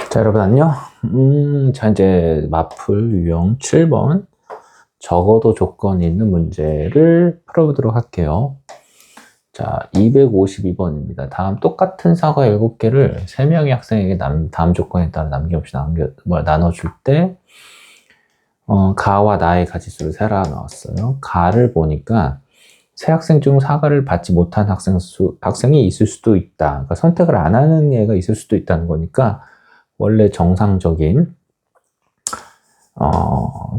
자, 여러분 안녕. 자, 이제 마플 유형 7번 적어도 조건이 있는 문제를 풀어보도록 할게요. 자, 252번입니다. 다음 똑같은 사과 7개를 3명의 학생에게 다음 조건에 따라 남김없이 나눠줄 때 가와 나의 가지수를 세라 나왔어요. 가를 보니까 세 학생 중 사과를 받지 못한 학생이 있을 수도 있다. 그러니까 선택을 안 하는 애가 있을 수도 있다는 거니까 원래 정상적인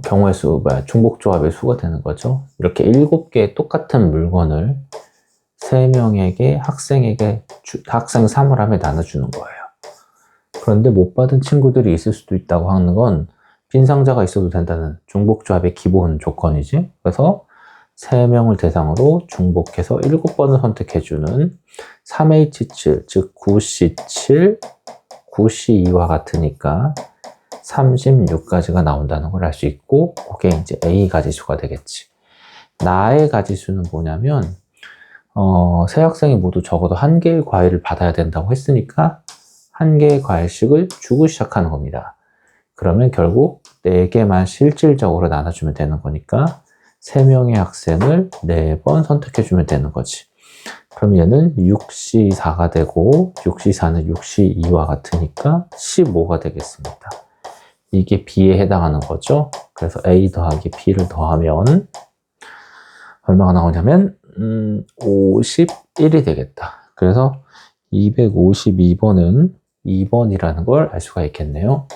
경우의 수, 중복조합의 수가 되는 거죠. 이렇게 7개의 똑같은 물건을 3명에게 학생 3을 나눠주는 거예요. 그런데 못 받은 친구들이 있을 수도 있다고 하는 건 빈 상자가 있어도 된다는 중복조합의 기본 조건이지. 그래서 3명을 대상으로 중복해서 7번을 선택해주는 3H7, 즉 9C7, 9C2와 같으니까 36가지가 나온다는 걸 알 수 있고, 그게 이제 A 가지수가 되겠지. 나의 가지수는 뭐냐면, 세 학생이 모두 적어도 1개의 과일을 받아야 된다고 했으니까 1개의 과일씩을 주고 시작하는 겁니다. 그러면 결국 4개만 실질적으로 나눠주면 되는 거니까 3명의 학생을 4번 선택해주면 되는 거지. 그럼 얘는 6C4가 되고 6C4는 6C2와 같으니까 15가 되겠습니다. 이게 B에 해당하는 거죠. 그래서 A 더하기 B를 더하면 얼마가 나오냐면 51이 되겠다. 그래서 252번은 2번이라는 걸 알 수가 있겠네요.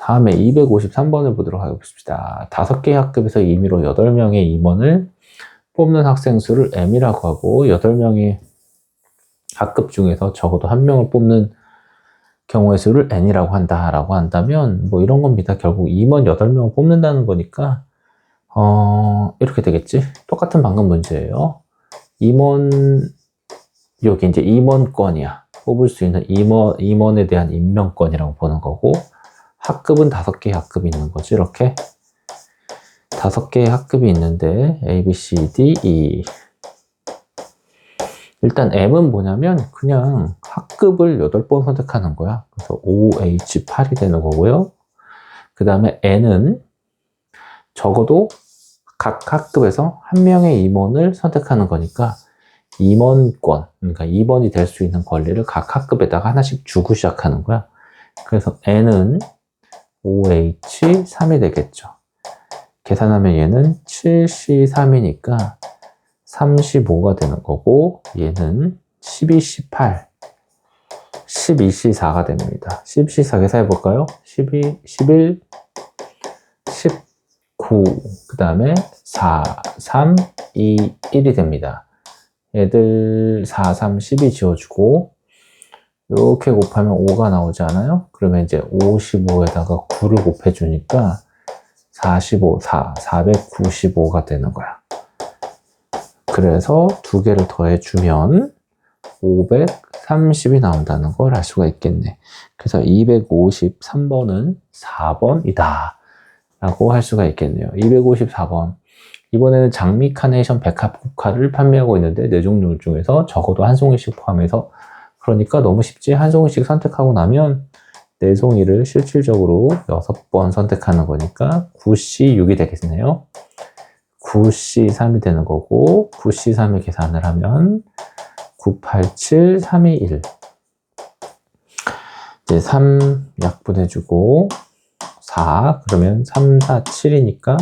다음에 253번을 보도록 하겠습니다. 5개의 학급에서 임의로 8명의 임원을 뽑는 학생 수를 M이라고 하고 8명의 학급 중에서 적어도 1명을 뽑는 경우의 수를 N이라고 한다라고 한다면 뭐 이런 겁니다. 결국 임원 8명을 뽑는다는 거니까 이렇게 되겠지. 똑같은 방금 문제예요. 여기 이제 임원권이야. 뽑을 수 있는 임원에 대한 임명권이라고 보는 거고, 학급은 5개의 학급이 있는 거지. 이렇게 5개의 학급이 있는데 A, B, C, D, E. 일단 M은 뭐냐면 그냥 학급을 8번 선택하는 거야. 그래서 OH8이 되는 거고요. 그 다음에 N은 적어도 각 학급에서 1명의 임원을 선택하는 거니까 임원권, 그러니까 2번이 될 수 있는 권리를 각 학급에다가 하나씩 주고 시작하는 거야. 그래서 N은 OH3이 되겠죠. 계산하면 얘는 7C3이니까 35가 되는 거고, 얘는 12C8, 12C4가 됩니다. 12C4 계산해볼까요? 12, 11, 19, 그 다음에 4, 3, 2, 1이 됩니다. 얘들 4, 3, 12 지워주고, 이렇게 곱하면 5가 나오지 않아요? 그러면 이제 55에다가 9를 곱해주니까 45, 495가 되는 거야. 그래서 2개를 더해주면 530이 나온다는 걸 알 수가 있겠네. 그래서 253번은 4번이다 라고 할 수가 있겠네요. 254번. 이번에는 장미, 카네이션, 백합, 국화를 판매하고 있는데 4종류 중에서 적어도 1송이씩 포함해서, 그러니까 너무 쉽지. 1송이씩 선택하고 나면 4송이를 실질적으로 6번 선택하는 거니까 9C6이 되겠네요. 9C3이 되는 거고, 9C3을 계산을 하면 987, 321. 이제 3 약분해주고 4, 그러면 3, 4, 7이니까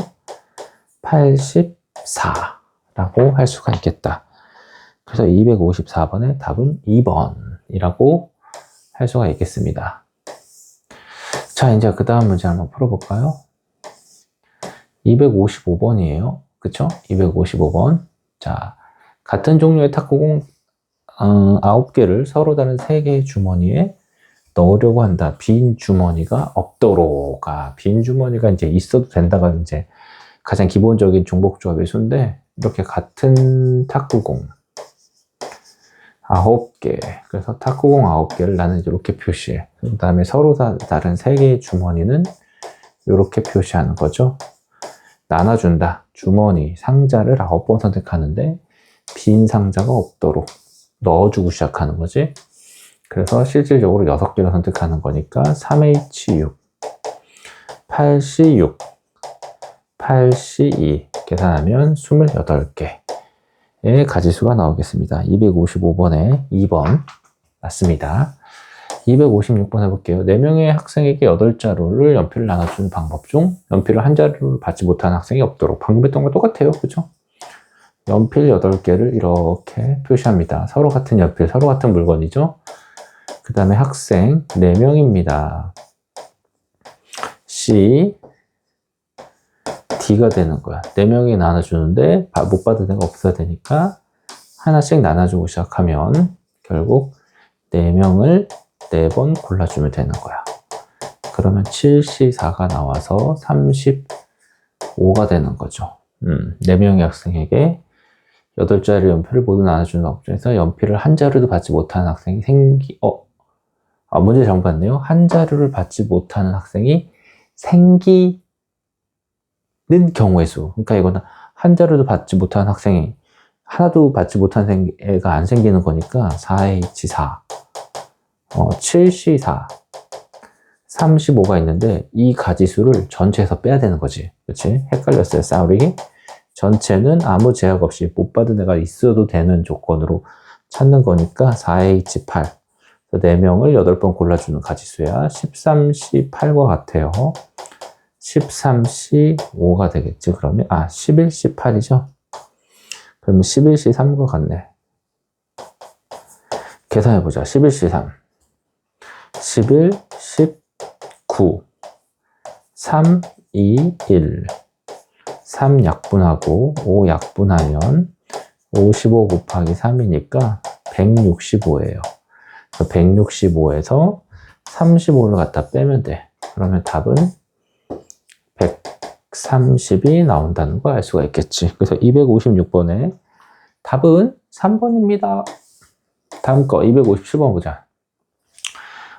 84라고 할 수가 있겠다. 그래서 254번의 답은 2번이라고 할 수가 있겠습니다. 자, 이제 그 다음 문제 한번 풀어볼까요? 255번이에요. 그쵸? 255번. 자, 같은 종류의 탁구공 9개를 서로 다른 3개의 주머니에 넣으려고 한다. 빈 주머니가 없도록. 빈 주머니가 이제 있어도 된다가 이제 가장 기본적인 중복조합의 수인데, 이렇게 같은 탁구공 9개. 그래서 탁구공 9개를 나는 이렇게 표시해. 그 다음에 서로 다른 3개의 주머니는 이렇게 표시하는 거죠. 나눠준다. 주머니, 상자를 9번 선택하는데 빈 상자가 없도록 넣어주고 시작하는 거지. 그래서 실질적으로 6개를 선택하는 거니까 3H6, 8C6, 8C2 계산하면 28개의 가지수가 나오겠습니다. 255번에 2번 맞습니다. 256번 해볼게요. 4명의 학생에게 8자루를 연필을 나눠주는 방법 중 연필을 한 자루를 받지 못한 학생이 없도록 방금 했던 거 똑같아요. 그죠? 연필 8개를 이렇게 표시합니다. 서로 같은 연필, 서로 같은 물건이죠. 그 다음에 학생 4명입니다. C, D가 되는 거야. 4명이 나눠주는데 못 받은 애가 없어야 되니까 하나씩 나눠주고 시작하면 결국 4명을 4번 골라주면 되는 거야. 그러면 7C4가 나와서 35가 되는 거죠. 4명의 학생에게 8자리 연필을 모두 나눠주는 업종에서 연필을 한 자루도 받지 못하는 학생이 문제 잘못 봤네요. 한 자루를 받지 못하는 학생이 생기는 경우의 수. 그러니까 이거는 한 자루도 받지 못하는 학생이 하나도 받지 못한 애가 안 생기는 거니까 4H4, 7C4, 35가 있는데 이 가지수를 전체에서 빼야 되는 거지. 그렇지? 헷갈렸어요. sorry. 전체는 아무 제약 없이 못 받은 애가 있어도 되는 조건으로 찾는 거니까 4H8. 4명을 8번 골라주는 가지수야. 13C8과 같아요. 13C5가 되겠지. 그러면 11C8이죠. 그러면 11C3과 같네. 계산해보자. 11C3 11, 19 3, 2, 1 3 약분하고 5 약분하면 55 곱하기 3이니까 165예요. 165에서 35를 갖다 빼면 돼. 그러면 답은 130이 나온다는 걸 알 수가 있겠지. 그래서 256번에 답은 3번입니다. 다음 거 257번 보자.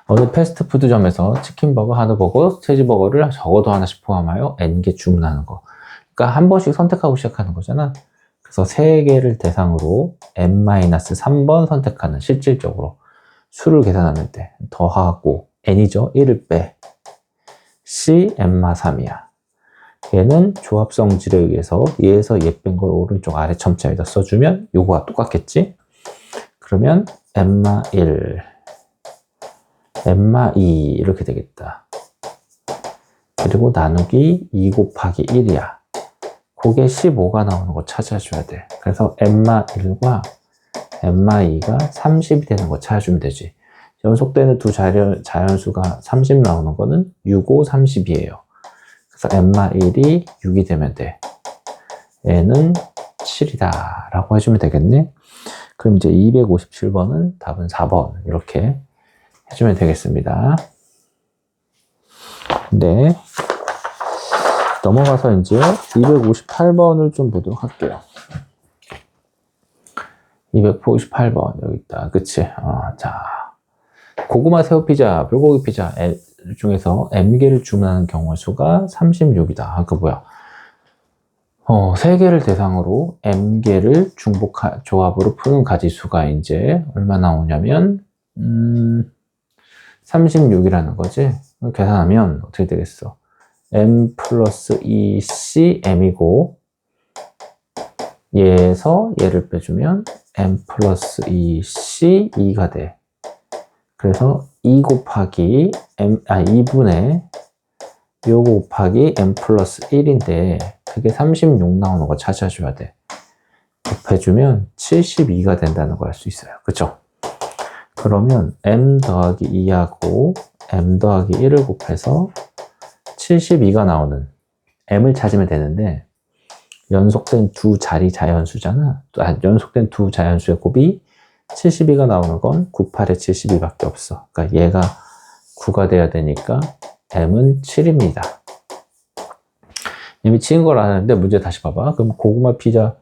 어느 패스트푸드점에서 치킨버거, 한우버거, 치즈버거를 적어도 하나씩 포함하여 N개 주문하는 거. 그러니까 한 번씩 선택하고 시작하는 거잖아. 그래서 3개를 대상으로 N-3번 선택하는 실질적으로 수를 계산하는 때 더하고 N이죠. 1을 빼 C N-3이야. 얘는 조합성질에 의해서 얘에서 얘 뺀 걸 오른쪽 아래 첨자에다 써주면 요거와 똑같겠지? 그러면 N-1, N-2 이렇게 되겠다. 그리고 나누기 2 곱하기 1이야. 그게 15가 나오는 거 찾아줘야 돼. 그래서 N-1과 N-2가 30이 되는 거 찾아주면 되지. 연속되는 두 자연수가 30 나오는 거는 6, 5, 30이에요. 그래서 N-1이 6이 되면 돼. N은 7이다 라고 해주면 되겠네. 그럼 이제 257번은 답은 4번 이렇게 해주면 되겠습니다. 네. 넘어가서 이제 258번을 좀 보도록 할게요. 258번 여기 있다. 그치? 자, 고구마 새우 피자, 불고기 피자 중에서 M개를 주문하는 경우의 수가 36이다. 그 뭐야? 3개를 대상으로 M개를 조합으로 푸는 가지수가 이제 얼마 나오냐면 36이라는 거지. 계산하면 어떻게 되겠어? M 플러스 2C M이고 얘에서 얘를 빼주면 M 플러스 2C 2가 돼. 그래서 2 곱하기 M, 2분의 요거 곱하기 M 플러스 1인데 그게 36 나오는 거 찾아줘야 돼. 곱해주면 72가 된다는 걸 알 수 있어요. 그쵸? 그러면 M 더하기 2하고 M 더하기 1을 곱해서 72가 나오는 M을 찾으면 되는데 연속된 두 자리 자연수잖아. 연속된 두 자연수의 곱이 72가 나오는 건 9, 8에 72밖에 없어. 그러니까 얘가 9가 돼야 되니까 M은 7입니다. 이미 치는 걸 아는데 문제 다시 봐봐. 그럼 고구마 피자,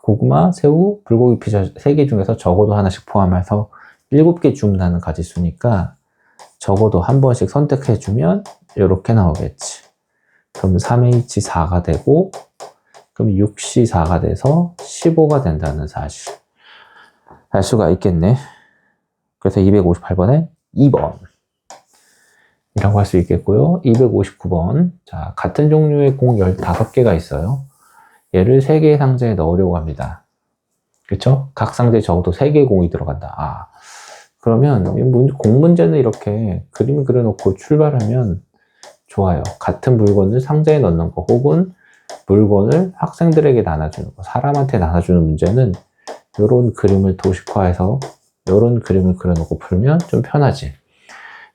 고구마, 새우, 불고기 피자 3개 중에서 적어도 하나씩 포함해서 7개 주문하는 가지수니까 적어도 한 번씩 선택해주면 이렇게 나오겠지. 그럼 3H4가 되고 그럼 6C4가 돼서 15가 된다는 사실 알 수가 있겠네. 그래서 258번에 2번 이라고 할 수 있겠고요. 259번. 자, 같은 종류의 공 15개가 있어요. 얘를 3개의 상자에 넣으려고 합니다. 그쵸? 각 상자에 적어도 3개의 공이 들어간다. 아, 그러면 공 문제는 이렇게 그림 그려놓고 출발하면 좋아요. 같은 물건을 상자에 넣는 거 혹은 물건을 학생들에게 나눠주는 거, 사람한테 나눠주는 문제는 이런 그림을 도식화해서 이런 그림을 그려놓고 풀면 좀 편하지.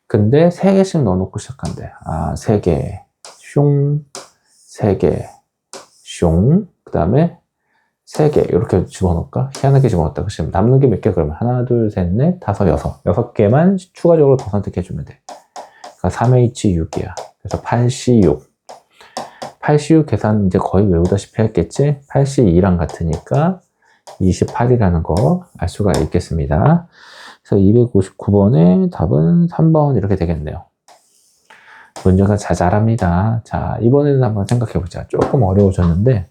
근데 3개씩 넣어놓고 시작한대. 아, 3개, 슝, 3개, 슝, 그 다음에 3개, 이렇게 집어넣을까? 희한하게 집어넣었다. 그치? 남는 게 몇 개? 그러면 하나, 둘, 셋, 넷, 다섯, 여섯. 6개만 추가적으로 더 선택해주면 돼. 그러니까 3H 6이야. 그래서 8C6. 8C6 계산 이제 거의 외우다시피 했겠지? 8C2랑 같으니까 28이라는 거 알 수가 있겠습니다. 그래서 259번의 답은 3번 이렇게 되겠네요. 문제가 자잘합니다. 자, 이번에는 한번 생각해보자. 조금 어려워졌는데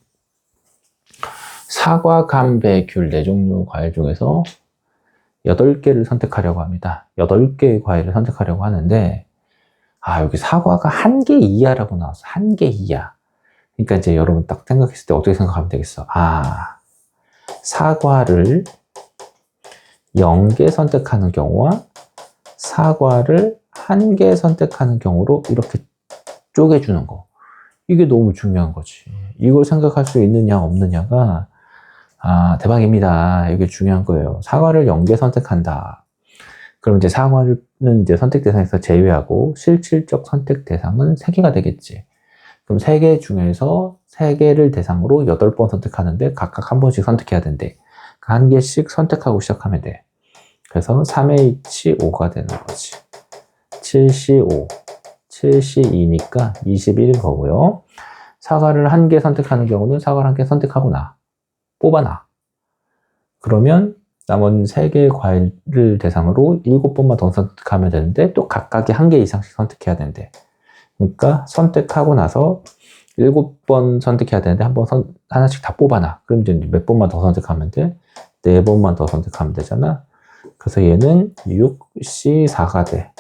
사과, 감, 배, 귤 4종류 과일 중에서 8개를 선택하려고 합니다. 8개의 과일을 선택하려고 하는데 아, 여기 사과가 1개 이하라고 나왔어. 1개 이하. 그러니까 이제 여러분 딱 생각했을 때 어떻게 생각하면 되겠어? 아, 사과를 0개 선택하는 경우와 사과를 1개 선택하는 경우로 이렇게 쪼개주는 거. 이게 너무 중요한 거지. 이걸 생각할 수 있느냐 없느냐가 아, 대박입니다. 이게 중요한 거예요. 사과를 0개 선택한다. 그럼 이제 사과는 이제 선택 대상에서 제외하고 실질적 선택 대상은 3개가 되겠지. 그럼 3개 중에서 3개를 대상으로 8번 선택하는데 각각 한 번씩 선택해야 된대. 한 개씩 선택하고 시작하면 돼. 그래서 3H5가 되는 거지. 7C5, 7C2니까 21인 거고요. 사과를 1개 선택하는 경우는 사과를 1개 선택하고 뽑아놔. 그러면 남은 3개의 과일을 대상으로 7번만 더 선택하면 되는데 또 각각이 1개 이상씩 선택해야 된대. 그러니까 선택하고 나서 7번 선택해야 되는데 하나씩 다 뽑아놔. 그럼 이제 몇 번만 더 선택하면 돼? 4번만 더 선택하면 되잖아. 그래서 얘는 6C4가 돼.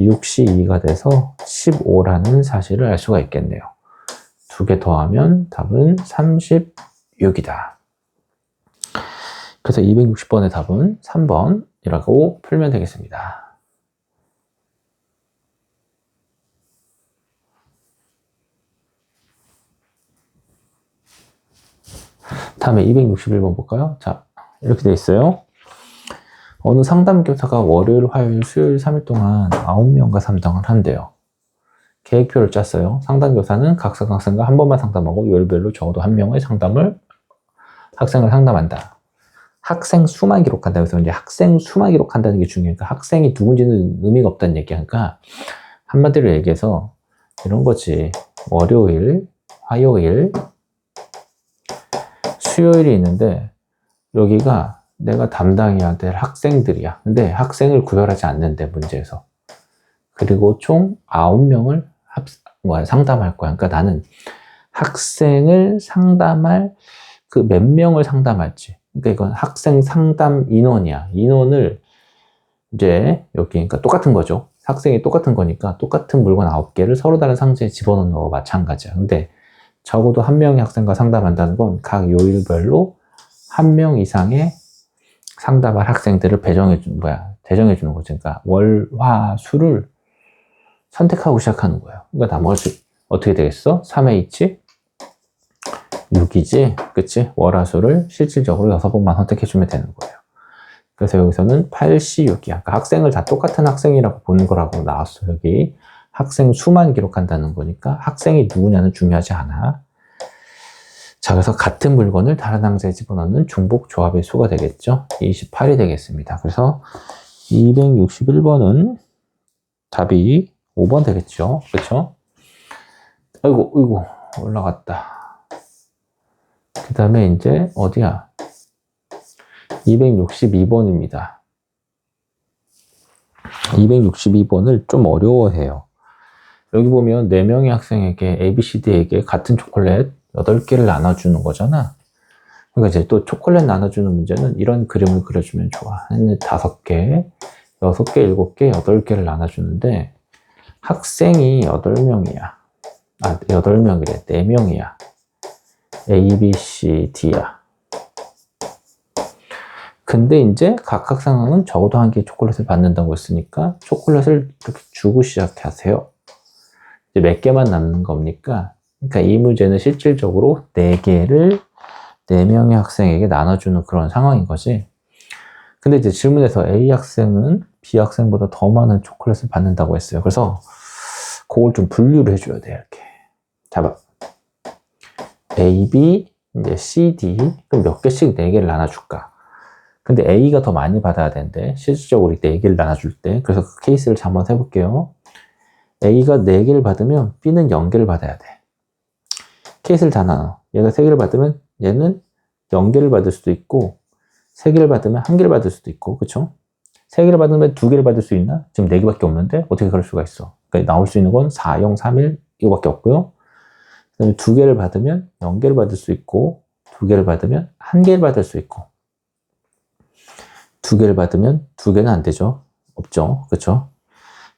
6C2가 돼서 15라는 사실을 알 수가 있겠네요. 2개 더하면 답은 36이다. 그래서 260번의 답은 3번이라고 풀면 되겠습니다. 다음에 261번 볼까요? 자, 이렇게 돼 있어요. 어느 상담교사가 월요일, 화요일, 수요일 3일 동안 9명과 상담을 한대요. 계획표를 짰어요. 상담교사는 각 학생과 한 번만 상담하고 요일별로 적어도 1명의 학생을 상담한다. 학생 수만 기록한다. 그래서 이제 학생 수만 기록한다는 게 중요하니까 학생이 누군지는 의미가 없다는 얘기하니까 한마디로 얘기해서 이런 거지. 월요일, 화요일, 수요일이 있는데 여기가 내가 담당해야 될 학생들이야. 근데 학생을 구별하지 않는데 문제에서. 그리고 총 9명을 상담할 거야. 그러니까 나는 학생을 상담할 그 몇 명을 상담할지. 그러니까 이건 학생 상담 인원이야. 인원을 이제 여기 그러니까 똑같은 거죠. 학생이 똑같은 거니까 똑같은 물건 9개를 서로 다른 상자에 집어넣는 거와 마찬가지야. 근데 적어도 1명의 학생과 상담한다는 건 각 요일별로 1명 이상의 상담할 학생들을 대정해 주는 거지. 그러니까 월, 화, 수를 선택하고 시작하는 거예요. 그러니까 나머지 어떻게 되겠어? 3H 6이지? 그치? 월, 화, 수를 실질적으로 6번만 선택해주면 되는 거예요. 그래서 여기서는 8C6이야. 그러니까 학생을 다 똑같은 학생이라고 보는 거라고 나왔어. 여기 학생 수만 기록한다는 거니까 학생이 누구냐는 중요하지 않아. 자, 그래서 같은 물건을 다른 상자에 집어넣는 중복 조합의 수가 되겠죠. 28이 되겠습니다. 그래서 261번은 답이 5번 되겠죠. 그렇죠? 아이고 올라갔다. 그 다음에 이제 어디야? 262번입니다. 262번을 좀 어려워해요. 여기 보면 4명의 학생에게 ABCD에게 같은 초콜릿 8개를 나눠주는 거잖아. 그러니까 이제 또 초콜릿 나눠주는 문제는 이런 그림을 그려주면 좋아. 한 5개, 6개, 7개, 8개를 나눠주는데 학생이 8명이야. 아, 8명이래. 4명이야. A, B, C, D야. 근데 이제 각 학생은 적어도 1개 초콜릿을 받는다고 했으니까 초콜릿을 이렇게 주고 시작하세요. 이제 몇 개만 남는 겁니까? 그러니까 이 문제는 실질적으로 4개를 4명의 학생에게 나눠주는 그런 상황인 거지. 근데 이제 질문에서 A 학생은 B 학생보다 더 많은 초콜릿을 받는다고 했어요. 그래서 그걸 좀 분류를 해줘야 돼. 이렇게. 자, A, B, 이제 C, D. 그럼 몇 개씩 4개를 나눠줄까? 근데 A가 더 많이 받아야 되는데, 실질적으로 4개를 나눠줄 때. 그래서 그 케이스를 한번 해볼게요. A가 4개를 받으면 B는 0개를 받아야 돼. 케이스를 다 나눠. 얘가 3개를 받으면 얘는 0개를 받을 수도 있고, 3개를 받으면 1개를 받을 수도 있고, 그쵸? 3개를 받으면 2개를 받을 수 있나? 지금 4개밖에 없는데 어떻게 그럴 수가 있어? 그러니까 나올 수 있는 건 4, 0, 3, 1 이거밖에 없고요. 그다음에 2개를 받으면 0개를 받을 수 있고, 2개를 받으면 1개를 받을 수 있고, 2개를 받으면 2개는 안 되죠. 없죠. 그쵸?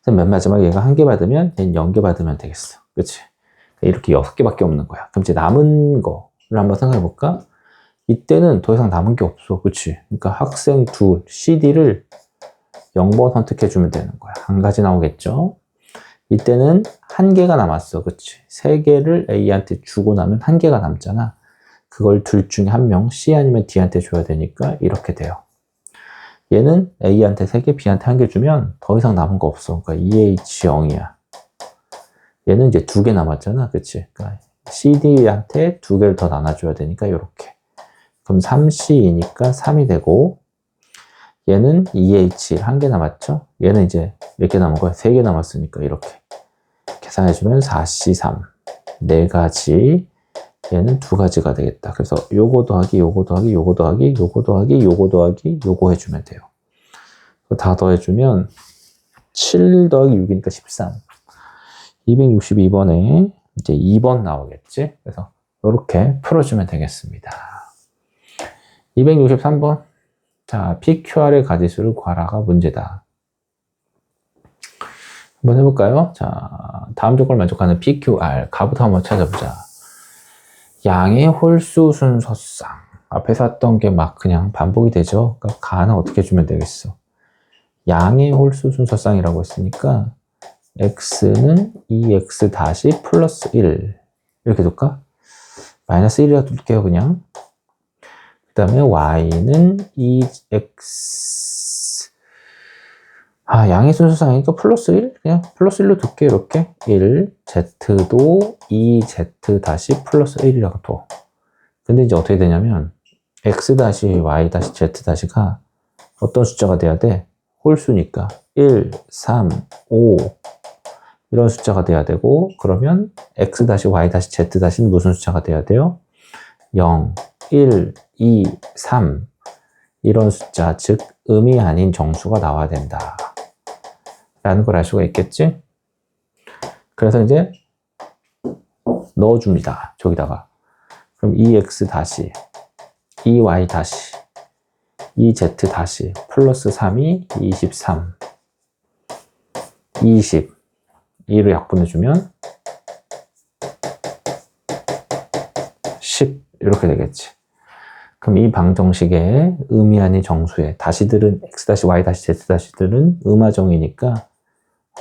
맨 마지막에 얘가 1개 받으면 얘는 0개 받으면 되겠어. 그치? 이렇게 6개밖에 없는 거야. 그럼 이제 남은 거를 한번 생각해 볼까? 이때는 더 이상 남은 게 없어. 그치? 그러니까 학생 둘, CD를 0번 선택해주면 되는 거야. 한 가지 나오겠죠? 이때는 1개가 남았어. 그치? 3개를 A한테 주고 나면 1개가 남잖아. 그걸 둘 중에 1명, C 아니면 D한테 줘야 되니까 이렇게 돼요. 얘는 A한테 3개, B한테 1개 주면 더 이상 남은 거 없어. 그러니까 EH0이야. 얘는 이제 2개 남았잖아. 그치? 그러니까 CD한테 2개를 더 나눠줘야 되니까 이렇게. 그럼 3C이니까 3이 되고, 얘는 EH 1개 남았죠? 얘는 이제 몇 개 남은 거야? 3개 남았으니까 이렇게 계산해주면 4C3 4가지, 얘는 2가지가 되겠다. 그래서 요거 더하기 요거 더하기 요거 더하기 요거 더하기 요거 더하기 요거 해주면 돼요. 다 더해주면 7 더하기 6이니까 13. 262번에 이제 2번 나오겠지? 그래서 이렇게 풀어주면 되겠습니다. 263번. 자, PQR의 가지수를 구하라가 문제다. 한번 해볼까요? 자, 다음 조건을 만족하는 PQR, 가부터 한번 찾아보자. 양의 홀수 순서상. 앞에서 했던 게 막 그냥 반복이 되죠? 그러니까 가는 어떻게 주면 되겠어? 양의 홀수 순서상이라고 했으니까 x는 2x 다시 플러스 1 이렇게 둘까? 마이너스 1이라고 둘게요 그냥. 그 다음에 y는 2x 양의 순서상이니까 플러스 1? 그냥 플러스 1로 둘게 이렇게 1 z도 2z 다시 플러스 1이라고 둬. 근데 이제 어떻게 되냐면 x 다시 y 다시 z 다시가 어떤 숫자가 돼야 돼? 홀수니까 1, 3, 5 이런 숫자가 돼야 되고, 그러면 x 다시 y 다시 z 다시는 무슨 숫자가 돼야 돼요? 0, 1, 2, 3 이런 숫자, 즉 음이 아닌 정수가 나와야 된다 라는 걸 알 수가 있겠지? 그래서 이제 넣어줍니다. 저기다가. 그럼 2x 다시 2y 다시 2z 다시 플러스 3이 23 20 2로 약분해주면 10 이렇게 되겠지. 그럼 이 방정식의 음이 아닌 정수의 다시들은 x-y-z 다시들은 음화정이니까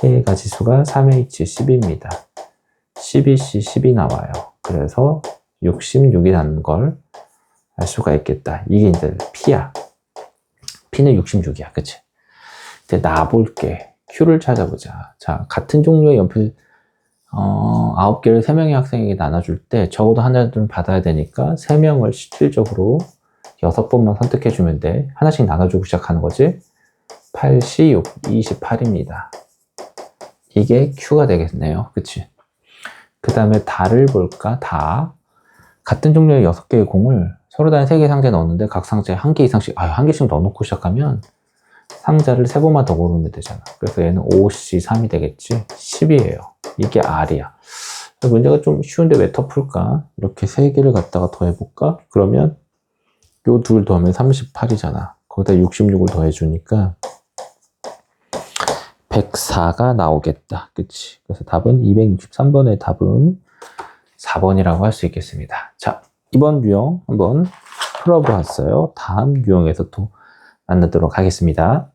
해의 가지수가 3H10입니다. 12C 10이 나와요. 그래서 66이 나는 걸 알 수가 있겠다. 이게 이제 P야. P는 66이야. 그치? 이제 놔볼게. Q를 찾아보자. 자, 같은 종류의 연필 9개를 3명의 학생에게 나눠줄 때 적어도 하나는 받아야 되니까 3명을 실질적으로 6번만 선택해주면 돼. 하나씩 나눠주고 시작하는 거지. 8C6, 28입니다. 이게 Q가 되겠네요. 그치? 그 다음에 다를 볼까? 다. 같은 종류의 6개의 공을 서로 다른 3개의 상자에 넣었는데 각 상자에 1개 이상씩, 1개씩 넣어놓고 시작하면 상자를 3번만 더 고르면 되잖아. 그래서 얘는 5C3이 되겠지. 10이에요. 이게 R이야. 문제가 좀 쉬운데 왜 더 풀까? 이렇게 3개를 갖다가 더해볼까? 그러면 요 둘 더하면 38이잖아. 거기다 66을 더해주니까 104가 나오겠다. 그치? 그래서 답은 263번의 답은 4번이라고 할 수 있겠습니다. 자, 이번 유형 한번 풀어보았어요. 다음 유형에서 또 만나도록 하겠습니다.